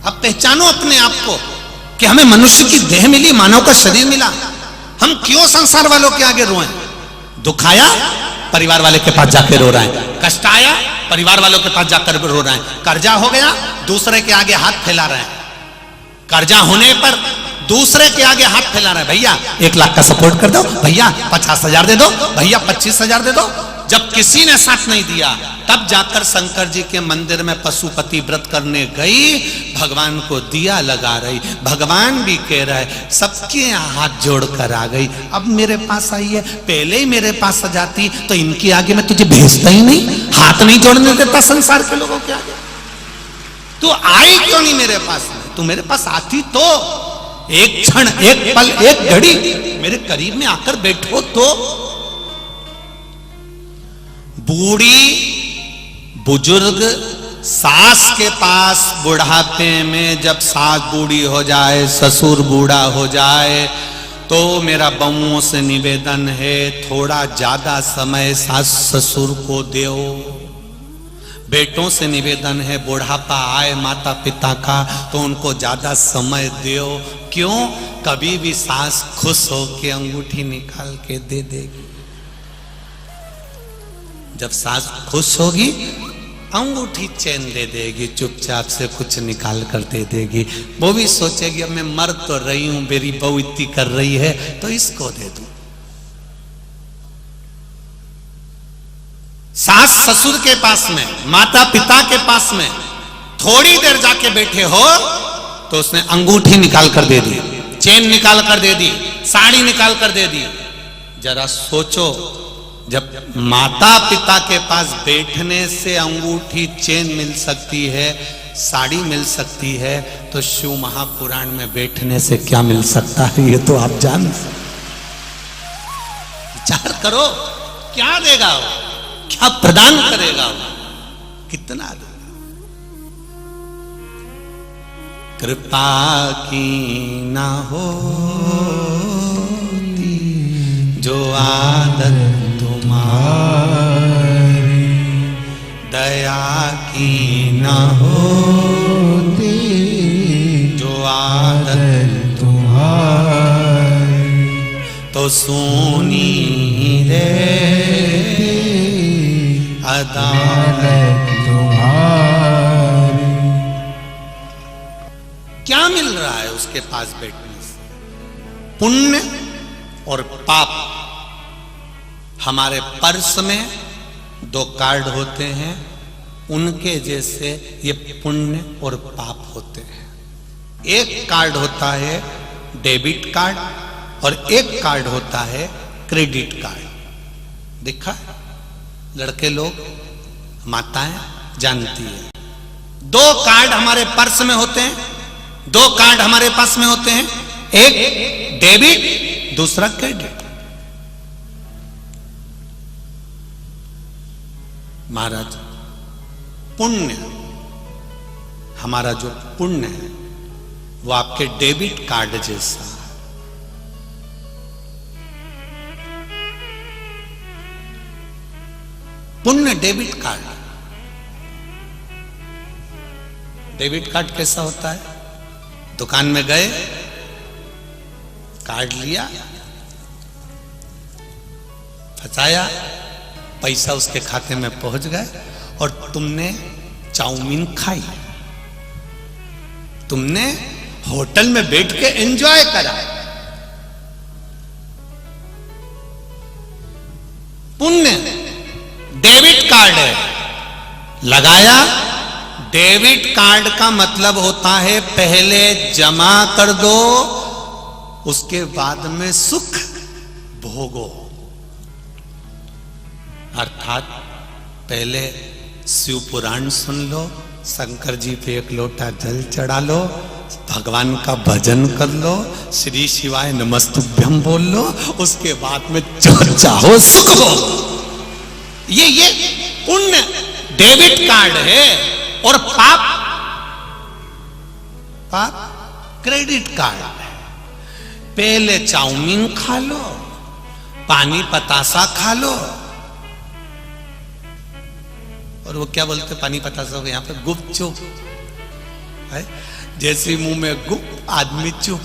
अब पहचानो अपने आप को कि हमें मनुष्य की देह मिली, मानव का शरीर मिला, हम क्यों संसार वालों के आगे रोएं? दुख आया, परिवार वाले के पास जाकर रो रहे हैं, कष्ट आया, परिवार वालों के पास जाकर रो रहे हैं, कर्जा हो गया, दूसरे के आगे हाथ फैला रहे हैं, कर्जा होने पर दूसरे के आगे हाथ फैला रहे हैं, भैया 1 लाख का सपोर्ट कर दो, भैया 50,000 दे दो, भैया 25,000 दे दो। जब किसी ने साथ नहीं दिया तब जाकर शंकर जी के मंदिर में पशुपति व्रत करने गई, भगवान को दिया लगा रही, भगवान भी कह रहे सबके हाथ जोड़कर आ गई, अब मेरे पास आई है, पहले ही मेरे पास आ जाती तो इनके आगे मैं तुझे भेजता ही नहीं, हाथ नहीं जोड़ने देता संसार के लोगों के आगे। तू आई क्यों नहीं मेरे पास? तू मेरे पास आती तो एक क्षण, एक पल, एक घड़ी मेरे करीब में आकर बैठो तो। बूढ़ी बुजुर्ग सास के पास बुढ़ापे में, जब सास बूढ़ी हो जाए, ससुर बूढ़ा हो जाए, तो मेरा बहुओं से निवेदन है थोड़ा ज्यादा समय सास ससुर को दो। बेटों से निवेदन है बुढ़ापा आए माता पिता का तो उनको ज्यादा समय दो। क्यों? कभी भी सास खुश हो के अंगूठी निकाल के दे देगी। जब सास खुश होगी अंगूठी चैन दे देगी, चुपचाप से कुछ निकाल कर दे देगी। वो भी सोचेगी अब मैं मर तो रही हूं, मेरी बहू इतनी कर रही है तो इसको दे दूं। सास ससुर के पास में, माता पिता के पास में थोड़ी देर जाके बैठे हो तो उसने अंगूठी निकाल कर दे दी, चेन निकाल कर दे दी, साड़ी निकाल कर दे दी। जरा सोचो, जब माता पिता के पास बैठने से अंगूठी चेन मिल सकती है, साड़ी मिल सकती है, तो शिव महापुराण में बैठने से क्या मिल सकता है ये तो आप जान। विचार करो क्या देगा वो, क्या प्रदान करेगा वो, कितना देगा। कृपा की ना हो जो आदत तुम्हारी, दया की ना होती जो आदत तुम्हारी, तो सोनी रे अदालत तुम्हारी। क्या मिल रहा है उसके पास बैठने से? पुण्य और पाप। हमारे पर्स में 2 कार्ड होते हैं, उनके जैसे ये पुण्य और पाप होते हैं। एक कार्ड होता है डेबिट कार्ड और एक कार्ड होता है क्रेडिट कार्ड। देखा लड़के लोग, माताएं जानती है। 2 कार्ड हमारे पर्स में होते हैं, 2 कार्ड हमारे पास में होते हैं, एक डेबिट दूसरा क्रेडिट। महाराज पुण्य, हमारा जो पुण्य है वो आपके डेबिट कार्ड जैसा। पुण्य डेबिट कार्ड। डेबिट कार्ड कैसा होता है? दुकान में गए, कार्ड लिया, फंसाया, पैसा उसके खाते में पहुंच गए और तुमने चाउमीन खाई, तुमने होटल में बैठ के एंजॉय करा। पुण्य डेबिट कार्ड है, लगाया। डेबिट कार्ड का मतलब होता है पहले जमा कर दो, उसके बाद में सुख भोगो। अर्थात पहले शिव पुराण सुन लो, शंकर जी पे 1 लोटा जल चढ़ा लो, भगवान का भजन कर लो, श्री शिवाय नमस्तुभ्यम बोल लो, उसके बाद में जो चाहो सुख हो। ये पुण्य डेबिट कार्ड है। और पाप क्रेडिट कार्ड है। पहले चाउमीन खा लो, पानी पतासा खा लो, और वो क्या बोलते पानी पतासा को यहाँ पे गुपचुप है। जैसे मुंह में गुप आदमी चुप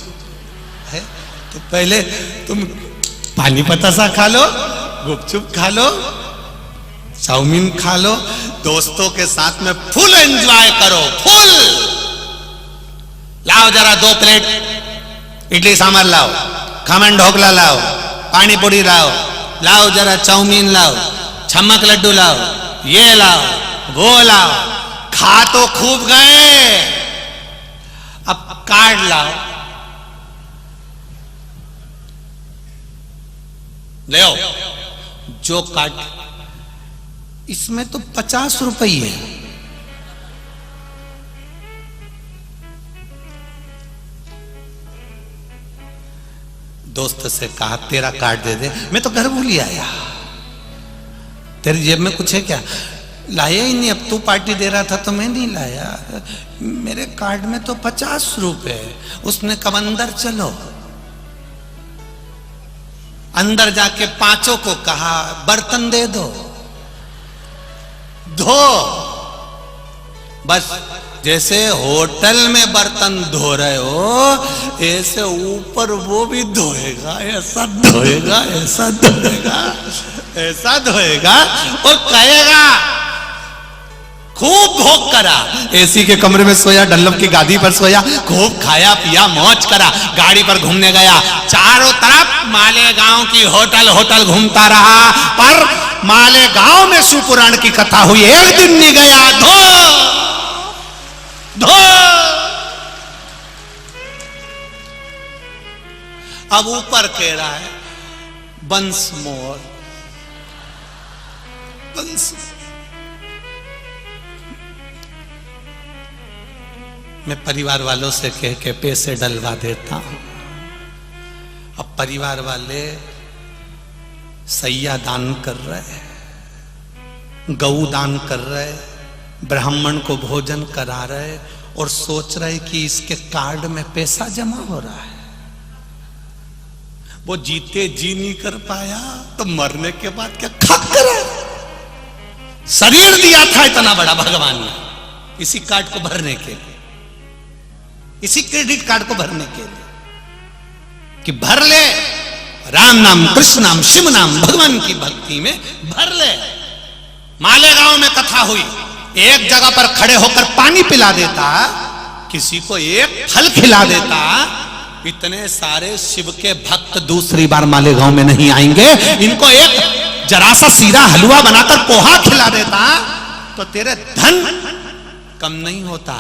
है। तो पहले तुम पानी पतासा खा लो, गुपचुप खा लो, चाउमीन खा लो, दोस्तों के साथ में फुल एंजॉय करो, फुल। लाओ जरा 2 प्लेट इडली सांभर लाओ, खमन ढोकला लाओ, पानी पूरी लाओ, लाओ जरा चाउमीन लाओ, छमक लड्डू लाओ, ये लाओ, वो लाओ, खा तो खूब गए। अब कार्ड लाओ, ले आओ जो कार्ड, इसमें तो 50 रुपये है। दोस्त से कहा तेरा कार्ड दे दे, मैं तो घर भूल आया, तेरी जेब में कुछ है क्या? लाया ही नहीं, अब तू पार्टी दे रहा था तो मैं नहीं लाया, मेरे कार्ड में तो 50 रुपए। उसने कहा अंदर चलो, अंदर जाके 5 को कहा बर्तन दे दो, धो। बस जैसे होटल में बर्तन धो रहे हो, ऐसे ऊपर वो भी धोएगा, ऐसा धोएगा, ऐसा धोएगा, ऐसा धोएगा और कहेगा खूब भोग करा। एसी के कमरे में सोया, डल्लभ की गादी पर सोया, खूब खाया पिया, मौज करा, गाड़ी पर घूमने गया, चारों तरफ मालेगांव की होटल होटल घूमता रहा, पर मालेगांव में शिवपुराण की कथा हुई, एक दिन नहीं गया, धो धो। अब ऊपर कह रहा है वंस मोर, वंस। मैं परिवार वालों से कह के पैसे डलवा देता हूं। अब परिवार वाले सैया दान कर रहे, गऊ दान कर रहे, ब्राह्मण को भोजन करा रहे और सोच रहे कि इसके कार्ड में पैसा जमा हो रहा है। वो जीते जी नहीं कर पाया तो मरने के बाद क्या खक करे? शरीर दिया था इतना बड़ा भगवान ने इसी कार्ड को भरने के लिए, इसी क्रेडिट कार्ड को भरने के लिए कि भर ले, राम नाम, कृष्ण नाम, शिव नाम, भगवान की भक्ति में भर ले। मालेगांव में कथा हुई, एक जगह पर खड़े होकर पानी पिला देता, किसी को एक फल खिला देता, इतने सारे शिव के भक्त दूसरी बार मालेगांव में नहीं आएंगे। इनको एक जरा सा सीरा हलवा बनाकर पोहा खिला देता तो तेरे धन कम नहीं होता,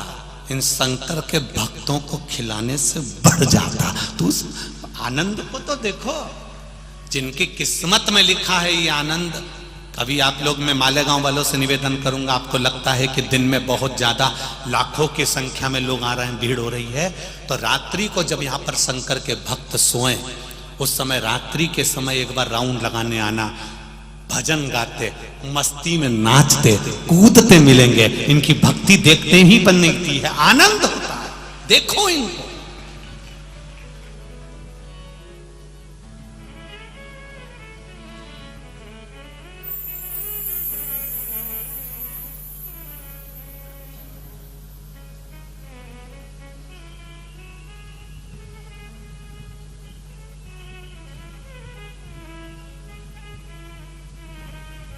इन शंकर के भक्तों को खिलाने से बढ़ जाता। तू आनंद को तो देखो, जिनकी किस्मत में लिखा है ये आनंद। कभी आप लोग, मैं मालेगांव वालों से निवेदन करूंगा, आपको लगता है कि दिन में बहुत ज्यादा लाखों की संख्या में लोग आ रहे हैं, भीड़ हो रही है, तो रात्रि को जब यहाँ पर शंकर के भक्त सोएं, उस समय रात्रि के समय एक बार राउंड लगाने आना, भजन गाते, मस्ती में नाचते कूदते मिलेंगे। इनकी भक्ति देखते ही बनती है, आनंद होता है, देखो इनको।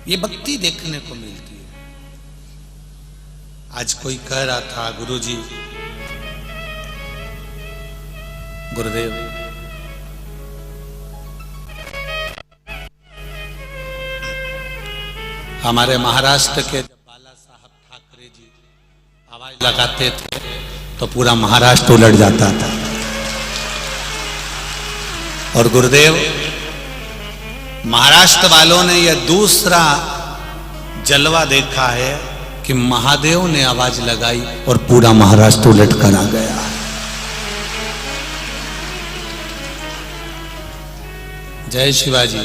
ये भक्ति देखने को मिलती है। आज कोई कह रहा था, गुरुजी, गुरुदेव, हमारे महाराष्ट्र के जब बाला साहब ठाकरे जी आवाज लगाते थे तो पूरा महाराष्ट्र उलट जाता था। और गुरुदेव, महाराष्ट्र वालों ने यह दूसरा जलवा देखा है कि महादेव ने आवाज लगाई और पूरा महाराष्ट्र उलट कर आ गया। जय शिवाजी,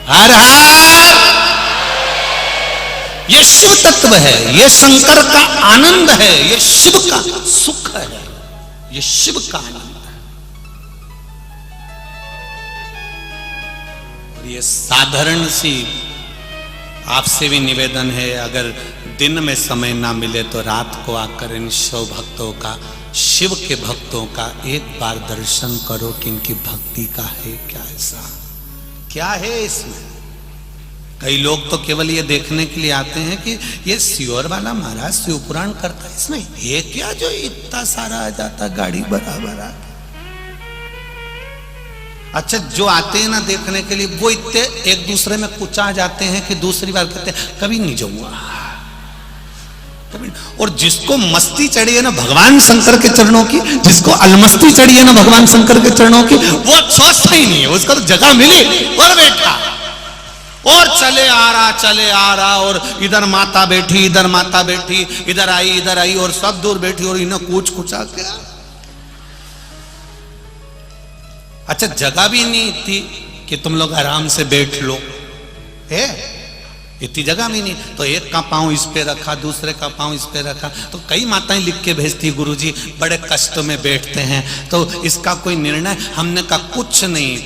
हर हर। ये शिव तत्व है, ये शंकर का आनंद है, ये शिव का सुख है, ये शिव का आनंद है। ये साधारण सी आपसे भी निवेदन है, अगर दिन में समय ना मिले तो रात को आकर इन शिव भक्तों का, शिव के भक्तों का एक बार दर्शन करो कि इनकी भक्ति का है क्या, ऐसा क्या है इसमें। कई लोग तो केवल ये देखने के लिए आते हैं कि ये सियोर वाला महाराज शिव पुराण करता है, इसमें ये क्या जो इतना सारा आ जाता गाड़ी बराबर आ। अच्छा, जो आते हैं ना देखने के लिए वो इतने एक दूसरे में कुचा जाते हैं कि दूसरी बार कहते हैं कभी नहीं जाऊंगा कभी। और जिसको मस्ती चढ़ी है ना भगवान शंकर के चरणों की, जिसको अलमस्ती चढ़ी है ना भगवान शंकर के चरणों की, वो सोचता ही नहीं है, उसका तो जगह मिली और बैठा और चले आ रहा और इधर माता बैठी, इधर माता बैठी, इधर आई और सब दूर बैठी और इन्हें कुछ कुचा के। अच्छा, जगह भी नहीं थी कि तुम लोग आराम से बैठ लो, है इतनी जगह भी नहीं, तो एक का पांव इस पे रखा, दूसरे का पांव इस पे रखा। तो कई माताएं लिख के भेजती, गुरुजी बड़े कष्ट में बैठते हैं तो इसका कोई निर्णय। हमने कहा कुछ नहीं,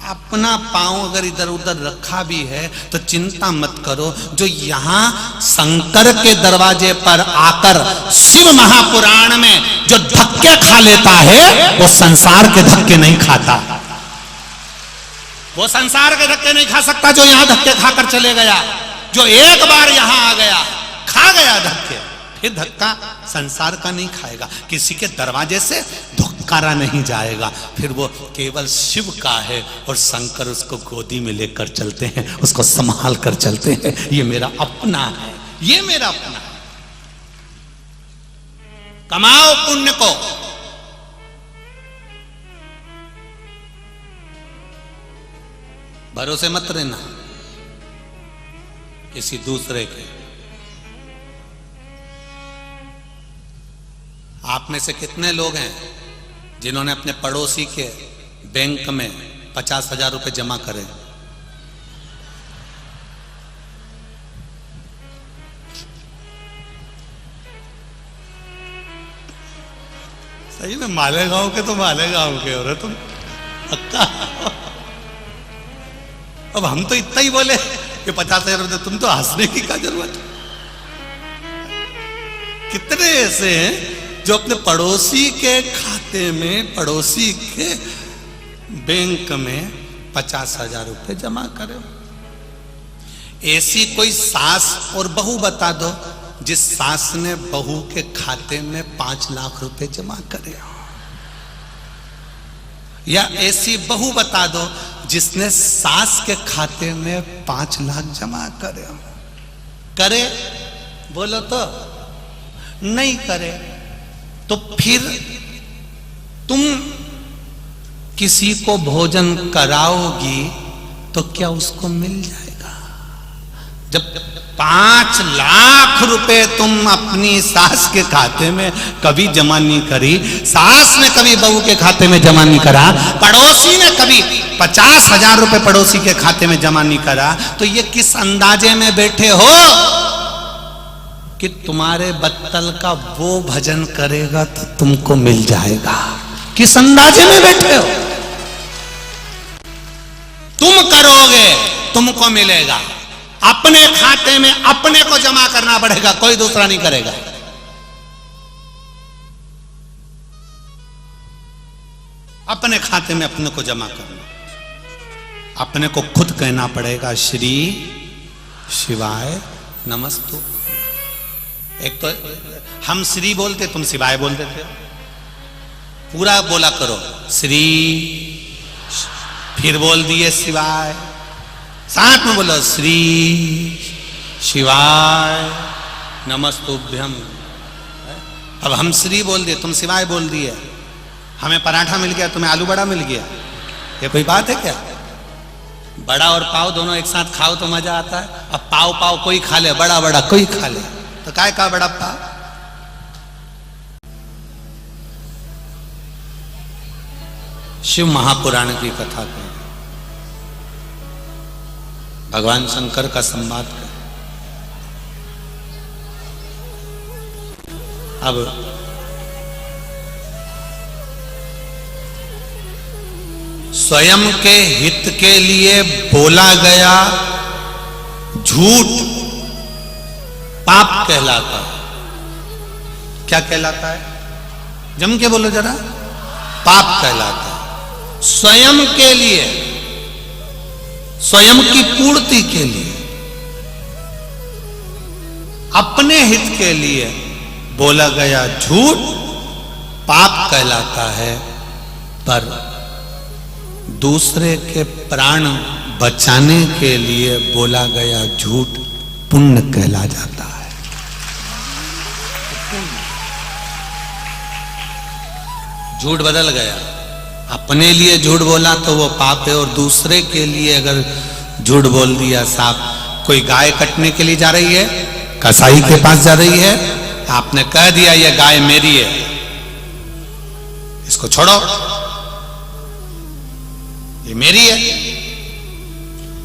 अपना पांव अगर इधर उधर रखा भी है तो चिंता मत करो। जो यहां शंकर के दरवाजे पर आकर शिव महापुराण में जो धक्के खा लेता है वो संसार के धक्के नहीं खाता, वो संसार के धक्के नहीं खा सकता जो यहां धक्के खाकर चले गया। जो एक बार यहां आ गया, खा गया धक्के, फिर धक्का संसार का नहीं खाएगा, किसी के दरवाजे से धुक्कारा नहीं जाएगा, फिर वो केवल शिव का है और शंकर उसको गोदी में लेकर चलते हैं, उसको संभाल कर चलते हैं। ये मेरा अपना है, ये मेरा अपना है। कमाओ पुण्य को, भरोसे मत रहना किसी दूसरे के। आप में से कितने लोग हैं जिन्होंने अपने पड़ोसी के बैंक में 50,000 रुपए जमा करे? सही में मालेगांव के तो मालेगांव के हो रहे तुम पक्का। अब हम तो इतना ही बोले कि 50,000 रुपए, तुम तो हंसने की क्या जरूरत। कितने ऐसे हैं जो अपने पड़ोसी के खाते में, पड़ोसी के बैंक में 50,000 रुपए जमा करे। ऐसी कोई सास और बहू बता दो जिस सास ने बहू के खाते में 5 लाख रुपए जमा करे, या ऐसी बहू बता दो जिसने सास के खाते में 5 लाख जमा करे। करे बोलो तो नहीं करे, तो फिर तुम किसी को भोजन कराओगी तो क्या उसको मिल जाएगा? जब 5 लाख रुपए तुम अपनी सास के खाते में कभी जमा नहीं करी, सास ने कभी बहू के खाते में जमा नहीं करा, पड़ोसी ने कभी 50,000 रुपए पड़ोसी के खाते में जमा नहीं करा, तो ये किस अंदाजे में बैठे हो कि तुम्हारे बत्तल का वो भजन करेगा तो तुमको मिल जाएगा? किस अंदाजे में बैठे हो? तुम करोगे तुमको मिलेगा, अपने खाते में अपने को जमा करना पड़ेगा, कोई दूसरा नहीं करेगा। अपने खाते में अपने को जमा करना, अपने को खुद कहना पड़ेगा श्री शिवाय नमस्तु। एक तो हम श्री बोलते, तुम शिवाय बोल देते हो, पूरा बोला करो श्री, फिर बोल दिए शिवाय, साथ में बोलो श्री शिवाय नमस्तुभ्यम। अब हम श्री बोल दिए, तुम शिवाय बोल दिए, हमें पराठा मिल गया, तुम्हें आलू बड़ा मिल गया, ये कोई बात है क्या? बड़ा और पाव दोनों एक साथ खाओ तो मजा आता है। अब पाव पाव कोई खा ले, बड़ा बड़ा कोई खा ले, तो काय का बड़ा पाव? शिव महापुराण की कथा करें, भगवान शंकर का संवाद करें। अब स्वयं के हित के लिए बोला गया झूठ पाप कहलाता है। क्या कहलाता है? जम के बोलो जरा। पाप कहलाता है। स्वयं के लिए, स्वयं की पूर्ति के लिए, अपने हित के लिए बोला गया झूठ पाप कहलाता है, पर दूसरे के प्राण बचाने के लिए बोला गया झूठ पुण्य कहला जाता है। झूठ बदल गया। अपने लिए झूठ बोला तो वो पाप है, और दूसरे के लिए अगर झूठ बोल दिया, साहब कोई गाय कटने के लिए जा रही है, कसाई के पास जा रही है, आपने कह दिया ये गाय मेरी है, इसको छोड़ो, ये मेरी है,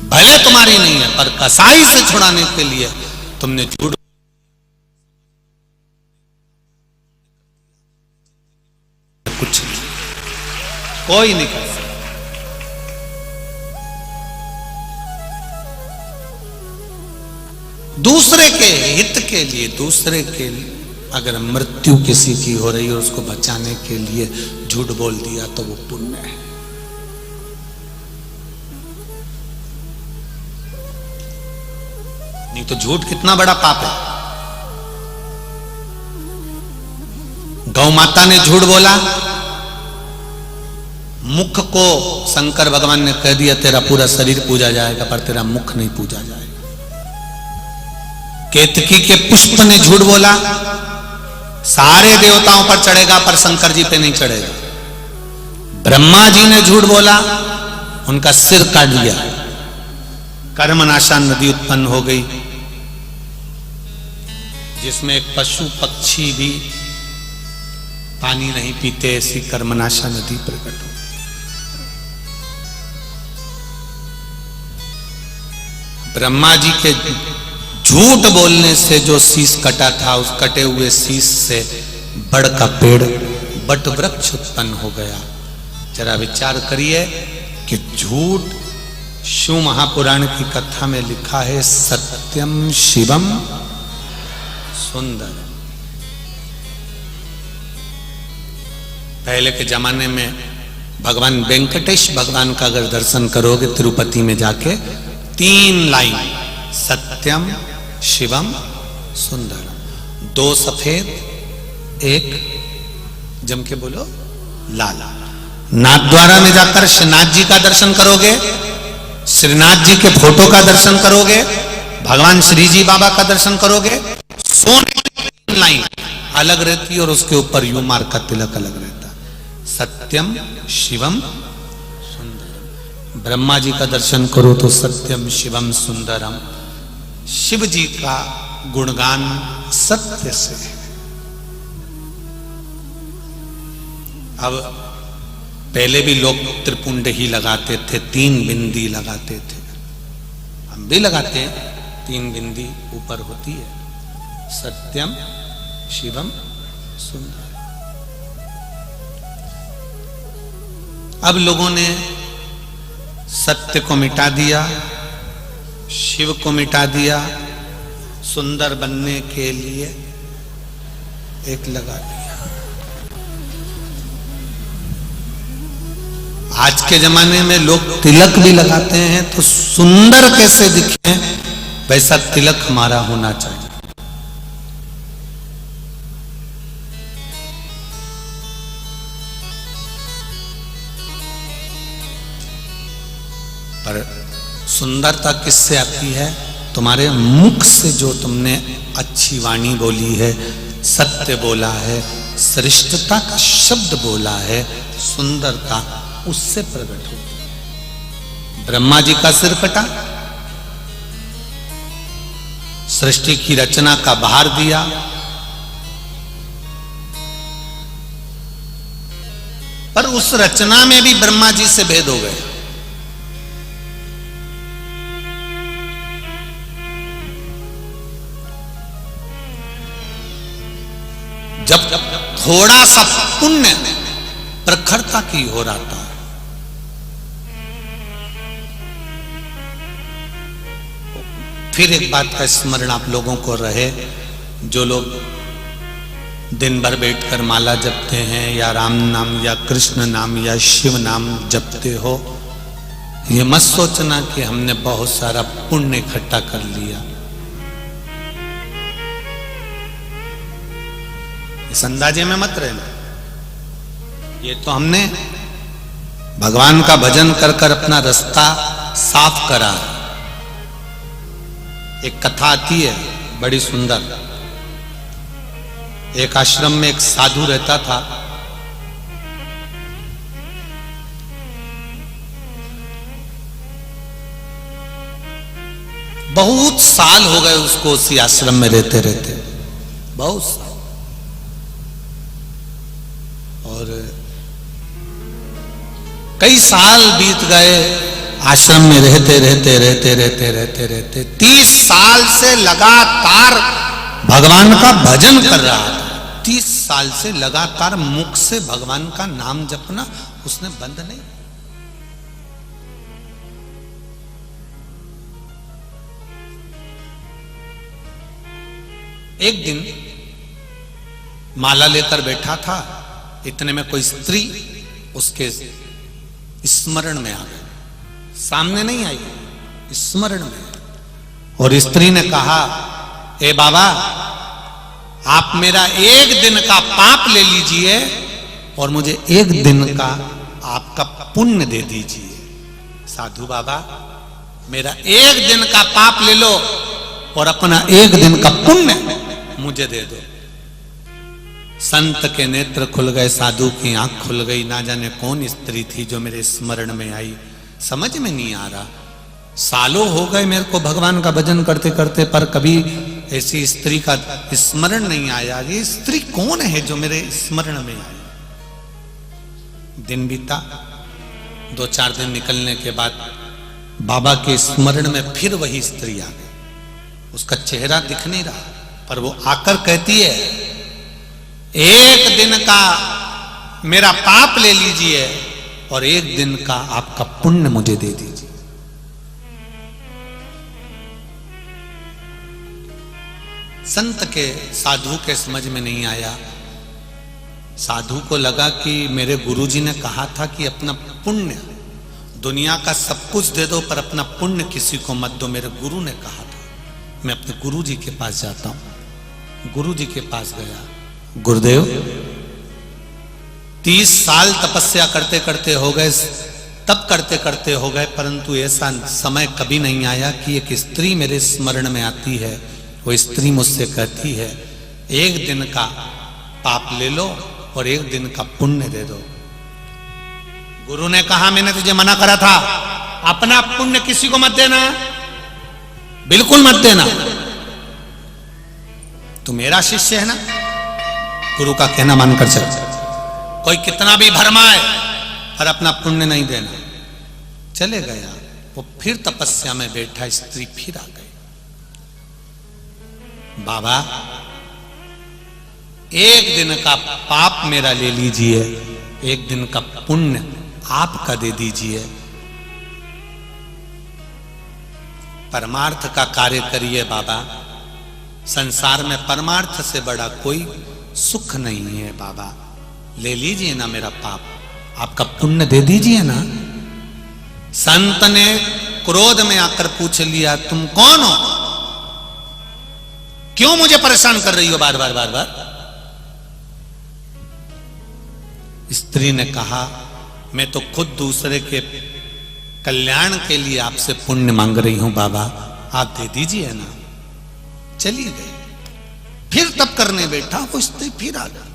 भले तुम्हारी नहीं है, पर कसाई से छुड़ाने के लिए तुमने झूठ। कुछ नहीं, कोई नहीं कर सकता। दूसरे के हित के लिए, दूसरे के लिए अगर मृत्यु किसी की हो रही है, उसको बचाने के लिए झूठ बोल दिया तो वो पुण्य है। नहीं तो झूठ कितना बड़ा पाप है। गौ माता ने झूठ बोला, मुख को शंकर भगवान ने कह दिया तेरा पूरा शरीर पूजा जाएगा, पर तेरा मुख नहीं पूजा जाएगा। केतकी के पुष्प ने झूठ बोला, सारे देवताओं पर चढ़ेगा पर शंकर जी पे नहीं चढ़ेगा। ब्रह्मा जी ने झूठ बोला, उनका सिर काट दिया, कर्मनाशा नदी उत्पन्न हो गई, जिसमें एक पशु पक्षी भी पानी नहीं पीते, ऐसी कर्मनाशा नदी प्रकट हो। ब्रह्मा जी के झूठ बोलने से जो शीश कटा था, उस कटे हुए शीश से बड़ का पेड़ बट वृक्ष उत्पन्न हो गया। जरा विचार करिए कि झूठ, शिव महापुराण की कथा में लिखा है सत्यम शिवम सुंदर। पहले के जमाने में भगवान वेंकटेश भगवान का अगर दर्शन करोगे तिरुपति में जाके, 3 लाइन सत्यम शिवम सुंदरम, 2 सफेद, 1 जम के बोलो लाल। नाथद्वारा में जाकर श्रीनाथ जी का दर्शन करोगे, श्रीनाथ जी के फोटो का दर्शन करोगे, भगवान श्री जी बाबा का दर्शन करोगे, सोने की लाइन अलग रहती है और उसके ऊपर यू मार्ग का तिलक अलग रहता है। सत्यम शिवम सुंदरम। ब्रह्मा जी का दर्शन करो तो सत्यम शिवम सुंदरम। शिव जी का गुणगान सत्य से है। अब पहले भी लोग त्रिपुंड ही लगाते थे, 3 बिंदी लगाते थे, हम भी लगाते हैं, 3 बिंदी ऊपर होती है, सत्यम शिवम सुंदर। अब लोगों ने सत्य को मिटा दिया, शिव को मिटा दिया, सुंदर बनने के लिए एक लगा दिया। आज के जमाने में लोग तिलक भी लगाते हैं तो सुंदर कैसे दिखे वैसा तिलक हमारा होना चाहिए। पर सुंदरता किससे आती है? तुम्हारे मुख से जो तुमने अच्छी वाणी बोली है, सत्य बोला है, श्रेष्ठता का शब्द बोला है, सुंदरता उससे प्रकट होती। ब्रह्मा जी का सिर कटा, सृष्टि की रचना का भार दिया, पर उस रचना में भी ब्रह्मा जी से भेद हो गए। जब थोड़ा सा पुण्य प्रखरता की हो रहा था, फिर एक बात का स्मरण आप लोगों को रहे, जो लोग दिन भर बैठकर माला जपते हैं या राम नाम या कृष्ण नाम या शिव नाम जपते हो, ये मत सोचना कि हमने बहुत सारा पुण्य इकट्ठा कर लिया। इस अंदाजे में मत रहना। ये तो हमने भगवान का भजन कर कर अपना रास्ता साफ करा। एक कथा आती है बड़ी सुंदर। एक आश्रम में एक साधु रहता था। बहुत साल हो गए उसको उसी आश्रम में रहते रहते, बहुत साल। और कई साल बीत गए आश्रम में रहते रहते रहते रहते रहते रहते 30 साल से लगातार भगवान का भजन कर रहा था। 30 साल से लगातार मुख से भगवान का नाम जपना उसने बंद नहीं। एक दिन माला लेकर बैठा था, इतने में कोई स्त्री उसके स्मरण में आ गई। सामने नहीं आई, स्मरण में। और स्त्री ने कहा, ए बाबा, आप मेरा एक दिन का पाप ले लीजिए और मुझे एक दिन का आपका पुण्य दे दीजिए। साधु बाबा, मेरा एक दिन का पाप ले लो और अपना एक दिन का पुण्य मुझे दे दो। संत के नेत्र खुल गए, साधु की आंख खुल गई। ना जाने कौन स्त्री थी जो मेरे स्मरण में आई, समझ में नहीं आ रहा। सालों हो गए मेरे को भगवान का भजन करते करते, पर कभी ऐसी स्त्री का स्मरण नहीं आया। ये स्त्री कौन है जो मेरे स्मरण में आई? दिन बीता, 2-4 दिन निकलने के बाद बाबा के स्मरण में फिर वही स्त्री आ गई। उसका चेहरा दिख नहीं रहा, पर वो आकर कहती है, एक दिन का मेरा पाप ले लीजिए और एक दिन का आपका पुण्य मुझे दे दीजिए। संत के, साधु के समझ में नहीं आया। साधु को लगा कि मेरे गुरुजी ने कहा था कि अपना पुण्य, दुनिया का सब कुछ दे दो पर अपना पुण्य किसी को मत दो। मेरे गुरु ने कहा था। मैं अपने गुरुजी के पास जाता हूं। गुरुजी के पास गया। गुरुदेव, 30 साल तपस्या करते करते हो गए, तब करते करते हो गए, परंतु ऐसा समय कभी नहीं आया कि एक स्त्री मेरे स्मरण में आती है। वो स्त्री मुझसे कहती है, एक दिन का पाप ले लो और एक दिन का पुण्य दे दो। गुरु ने कहा, मैंने तुझे मना करा था, अपना पुण्य किसी को मत देना, बिल्कुल मत देना। तू मेरा शिष्य है ना, गुरु का कहना मानकर चल। कोई कितना भी भरमाए पर अपना पुण्य नहीं देना। चले गया। वो फिर तपस्या में बैठा, स्त्री फिर आ गई। बाबा, एक दिन का पाप मेरा ले लीजिए, एक दिन का पुण्य आपका दे दीजिए। परमार्थ का कार्य करिए बाबा। संसार में परमार्थ से बड़ा कोई सुख नहीं है बाबा। ले लीजिए ना मेरा पाप, आपका पुण्य दे दीजिए ना। संत ने क्रोध में आकर पूछ लिया, तुम कौन हो? क्यों मुझे परेशान कर रही हो बार बार बार बार? स्त्री ने कहा, मैं तो खुद दूसरे के कल्याण के लिए आपसे पुण्य मांग रही हूं बाबा, आप दे दीजिए ना। चली गई। फिर तब करने बैठा, वो स्त्री फिर आ गई।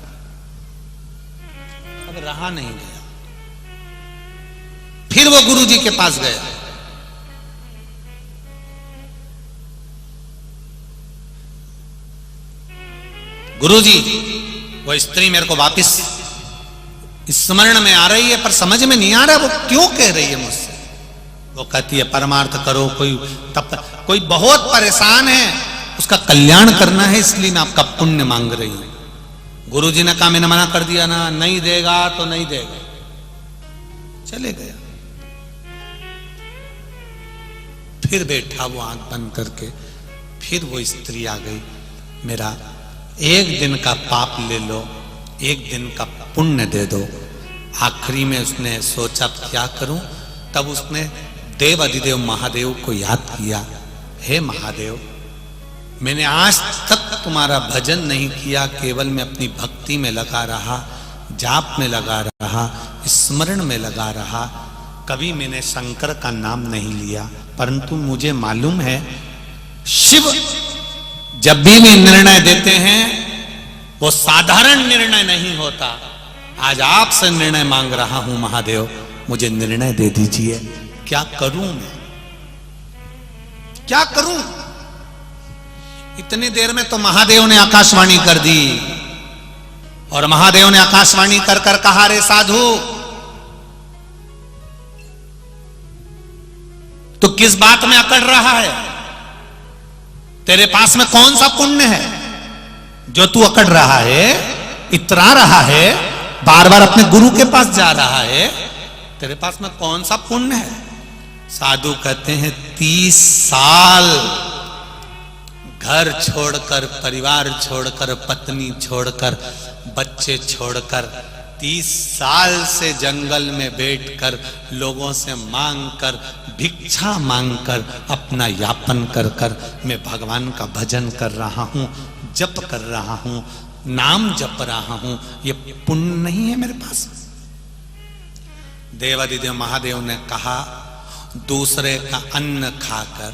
अब रहा नहीं गया, फिर वो गुरुजी के पास गया। गुरुजी, वो स्त्री मेरे को वापस स्मरण में आ रही है, पर समझ में नहीं आ रहा वो क्यों कह रही है मुझसे। वो कहती है, परमार्थ करो। कोई बहुत परेशान है, उसका कल्याण करना है, इसलिए मैं आपका पुण्य मांग रही हूं। गुरुजी ने कहा, मैंने मना कर दिया ना, नहीं देगा तो नहीं देगा। चले गया। फिर बैठा वो आंख बंद करके, फिर वो स्त्री आ गई, मेरा एक दिन का पाप ले लो, एक दिन का पुण्य दे दो। आखिरी में उसने सोचा क्या करूं, तब उसने देव अधिदेव महादेव को याद किया, हे महादेव, मैंने आज तक तुम्हारा भजन नहीं किया, केवल मैं अपनी भक्ति में लगा रहा, जाप में लगा रहा, स्मरण में लगा रहा, कभी मैंने शंकर का नाम नहीं लिया, परंतु मुझे मालूम है शिव जब भी निर्णय देते हैं वो साधारण निर्णय नहीं होता। आज आपसे निर्णय मांग रहा हूं महादेव, मुझे निर्णय दे दीजिए, क्या करूं मैं, क्या करूं। इतनी देर में तो महादेव ने आकाशवाणी कर दी, और महादेव ने आकाशवाणी कर कर कहा, रे साधु, तो किस बात में अकड़ रहा है, तेरे पास में कौन सा पुण्य है जो तू अकड़ रहा है, इतरा रहा है, बार बार अपने गुरु के पास जा रहा है, तेरे पास में कौन सा पुण्य है। साधु कहते हैं 30 साल घर छोड़कर, परिवार छोड़कर, पत्नी छोड़कर, बच्चे छोड़कर, 30 साल से जंगल में बैठकर लोगों से मांगकर, भिक्षा मांगकर अपना यापन कर कर मैं भगवान का भजन कर रहा हूं, जप कर रहा हूं, नाम जप रहा हूं, ये पुण्य नहीं है मेरे पास। देवादिदेव महादेव ने कहा, दूसरे का अन्न खाकर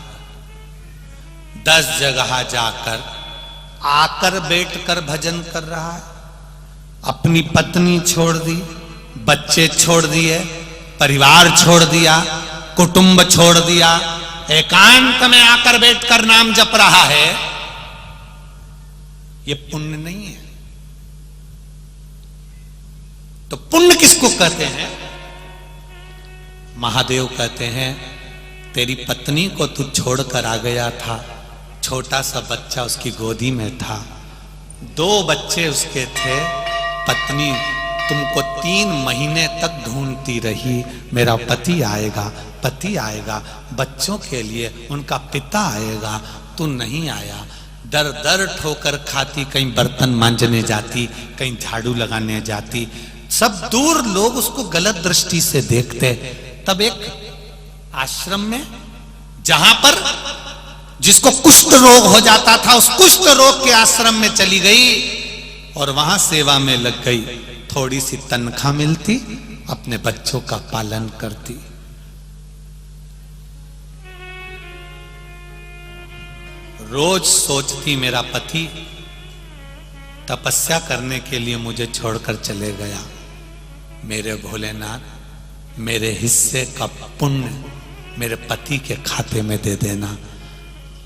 10 जगह जाकर आकर बैठकर भजन कर रहा है, अपनी पत्नी छोड़ दी, बच्चे छोड़ दिए, परिवार छोड़ दिया, कुटुंब छोड़ दिया, एकांत में आकर बैठकर नाम जप रहा है, ये पुण्य नहीं है। तो पुण्य किसको कहते हैं? महादेव कहते हैं, तेरी पत्नी को तू छोड़कर आ गया था, छोटा सा बच्चा उसकी गोदी में था, 2 बच्चे उसके थे, पत्नी तुमको 3 महीने तक ढूंढती रही, मेरा पति आएगा, पति आएगा, बच्चों के लिए उनका पिता आएगा, तू नहीं आया। दर दर ठोकर खाती, कहीं बर्तन मांजने जाती, कहीं झाड़ू लगाने जाती, सब दूर लोग उसको गलत दृष्टि से देखते। तब एक आश्रम में, जहां पर जिसको कुष्ठ रोग हो जाता था, उस कुष्ठ रोग के आश्रम में चली गई और वहां सेवा में लग गई, थोड़ी सी तनख्वाह मिलती, अपने बच्चों का पालन करती। रोज सोचती, मेरा पति तपस्या करने के लिए मुझे छोड़कर चले गया, मेरे भोलेनाथ, मेरे हिस्से का पुण्य मेरे पति के खाते में दे देना,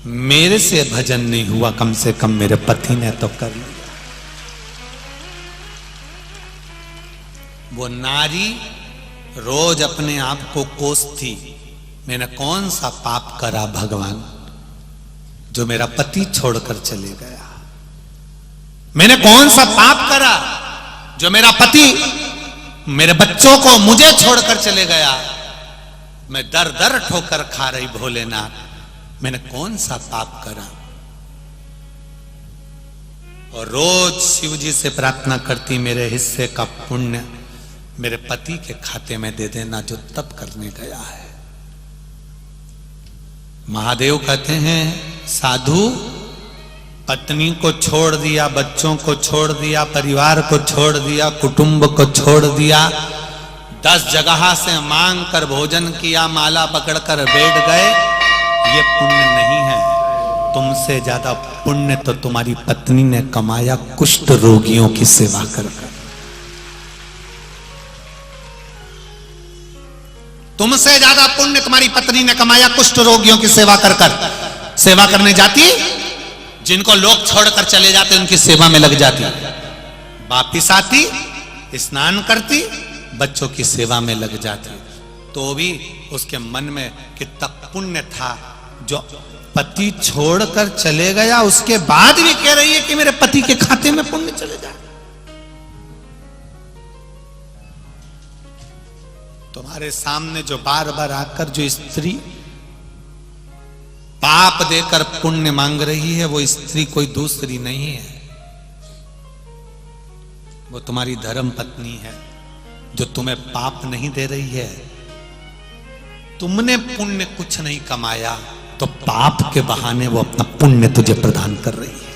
मेरे से भजन नहीं हुआ, कम से कम मेरे पति ने तो कर लिया। वो नारी रोज अपने आप को कोसती, मैंने कौन सा पाप करा भगवान जो मेरा पति छोड़कर चले गया, मैंने कौन सा पाप करा जो मेरा पति मेरे बच्चों को मुझे छोड़कर चले गया, मैं दर दर ठोकर खा रही भोलेनाथ, मैंने कौन सा पाप करा। और रोज शिव जी से प्रार्थना करती, मेरे हिस्से का पुण्य मेरे पति के खाते में दे देना जो तप करने गया है। महादेव कहते हैं, साधु, पत्नी को छोड़ दिया, बच्चों को छोड़ दिया, परिवार को छोड़ दिया, कुटुंब को छोड़ दिया, 10 जगह से मांग कर भोजन किया, माला पकड़कर बैठ गए, ये पुण्य नहीं है। तुमसे ज्यादा पुण्य तो तुम्हारी पत्नी ने कमाया कुष्ठ रोगियों की सेवा कर। तुमसे ज्यादा पुण्य तुम्हारी पत्नी ने कमाया कुष्ठ रोगियों की सेवा कर कर। सेवा करने जाती, जिनको लोग छोड़कर चले जाते उनकी सेवा में लग जाती, वापिस आती, स्नान करती, बच्चों की सेवा में लग जाती। तो भी उसके मन में कितना पुण्य था, जो पति छोड़कर चले गया, उसके बाद भी कह रही है कि मेरे पति के खाते में पुण्य चले जाए। तुम्हारे सामने जो बार बार आकर जो स्त्री पाप देकर पुण्य मांग रही है, वो स्त्री कोई दूसरी नहीं है, वो तुम्हारी धर्म पत्नी है जो तुम्हें पाप नहीं दे रही है। तुमने पुण्य कुछ नहीं कमाया तो पाप के बहाने वो अपना पुण्य तुझे प्रदान कर रही है,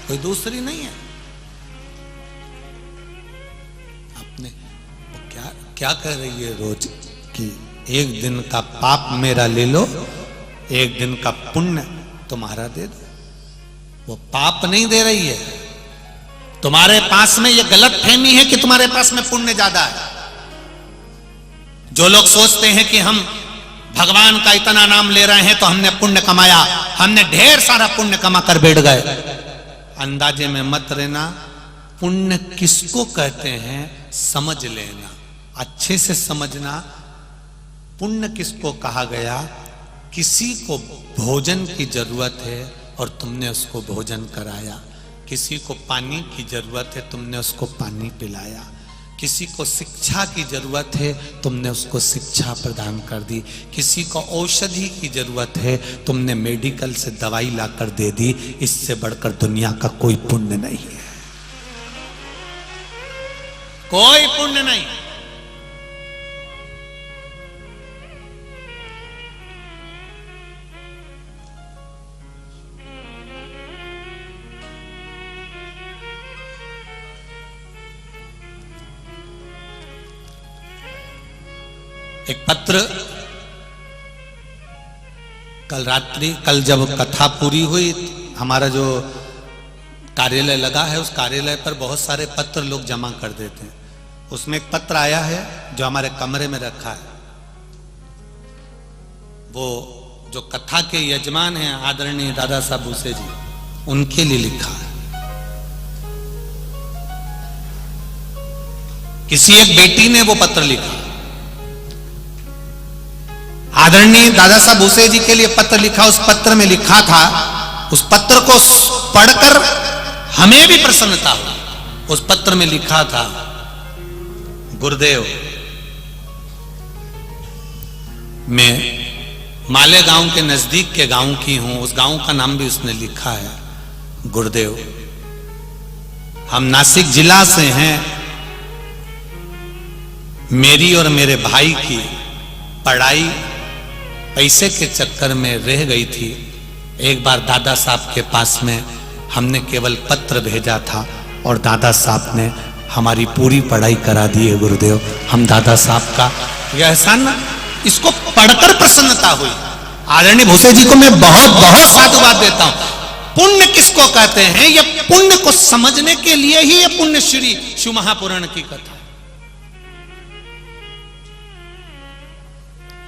कोई दूसरी नहीं है। आपने वो क्या कह रही है रोज कि एक दिन का पाप मेरा ले लो, एक दिन का पुण्य तुम्हारा दे दो। वो पाप नहीं दे रही है, तुम्हारे पास में ये गलत फहमी है कि तुम्हारे पास में पुण्य ज्यादा है। जो लोग सोचते हैं कि हम भगवान का इतना नाम ले रहे हैं तो हमने पुण्य कमाया, हमने ढेर सारा पुण्य कमा कर बैठ गए, अंदाजे में मत रहना। पुण्य किसको कहते हैं समझ लेना, अच्छे से समझना। पुण्य किसको कहा गया? किसी को भोजन की जरूरत है और तुमने उसको भोजन कराया, किसी को पानी की जरूरत है तुमने उसको पानी पिलाया, किसी को शिक्षा की जरूरत है तुमने उसको शिक्षा प्रदान कर दी, किसी को औषधि की जरूरत है तुमने मेडिकल से दवाई लाकर दे दी। इससे बढ़कर दुनिया का कोई पुण्य नहीं है, कोई पुण्य नहीं। एक पत्र कल जब कथा पूरी हुई, हमारा जो कार्यालय लगा है उस कार्यालय पर बहुत सारे पत्र लोग जमा कर देते हैं। उसमें एक पत्र आया है जो हमारे कमरे में रखा है। वो जो कथा के यजमान हैं आदरणीय दादा साहब भूसे जी, उनके लिए लिखा है। किसी एक बेटी ने वो पत्र लिखा, आदरणीय दादा साहब भूसे जी के लिए पत्र लिखा। उस पत्र में लिखा था, उस पत्र को पढ़कर हमें भी प्रसन्नता हुई। उस पत्र में लिखा था, गुरुदेव, मैं मालेगांव के नजदीक के गांव की हूं। उस गांव का नाम भी उसने लिखा है। गुरुदेव, हम नासिक जिला से हैं। मेरी और मेरे भाई की पढ़ाई पैसे के चक्कर में रह गई थी। एक बार दादा साहब के पास में हमने केवल पत्र भेजा था और दादा साहब ने हमारी पूरी पढ़ाई करा दी है। गुरुदेव, हम दादा साहब का यह एहसान, इसको पढ़कर प्रसन्नता हुई। आदरणीय भूसे जी को मैं बहुत बहुत साधुवाद देता हूं। पुण्य किसको कहते हैं, यह पुण्य को समझने के लिए ही यह पुण्य श्री शिव महापुराण की कथा।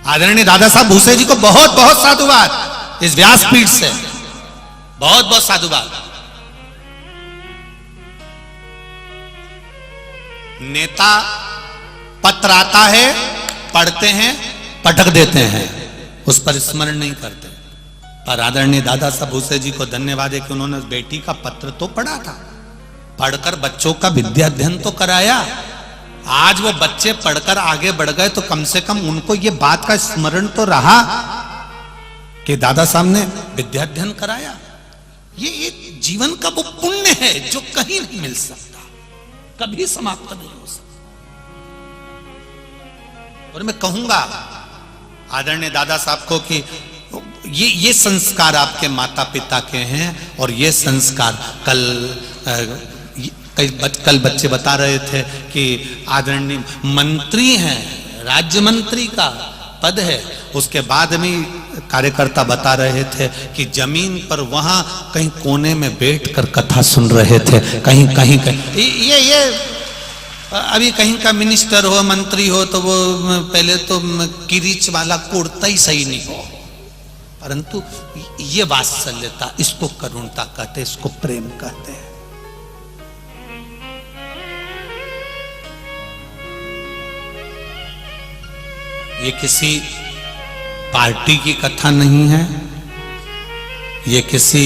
आदरणीय दादा साहब भूसे जी को बहुत बहुत साधुवाद, इस व्यासपीठ से बहुत बहुत साधुवाद। नेता पत्र आता है, पढ़ते हैं, पटक देते हैं, उस पर स्मरण नहीं करते। पर आदरणीय दादा साहब भूसे जी को धन्यवाद है कि उन्होंने उस बेटी का पत्र तो पढ़ा था, पढ़कर बच्चों का विद्या अध्ययन तो कराया। आज वो बच्चे पढ़कर आगे बढ़ गए तो कम से कम उनको ये बात का स्मरण तो रहा कि दादा साहब ने विद्या अध्ययन कराया। ये जीवन का वो पुण्य है जो कहीं नहीं मिल सकता, कभी समाप्त नहीं हो सकता। और मैं कहूंगा आदरणीय दादा साहब को कि ये संस्कार आपके माता पिता के हैं और ये संस्कार कल बच्चे बता रहे थे कि आदरणीय मंत्री हैं, राज्य मंत्री का पद है। उसके बाद में कार्यकर्ता बता रहे थे कि जमीन पर वहां कहीं कोने में बैठकर कथा सुन रहे थे। कहीं कहीं कहीं ये अभी कहीं का मिनिस्टर हो, मंत्री हो तो वो पहले तो किरीच वाला कुर्ता ही सही नहीं हो, परंतु ये वात्सल्यता, इसको करुणता कहते, इसको प्रेम कहते हैं। ये किसी पार्टी की कथा नहीं है, ये किसी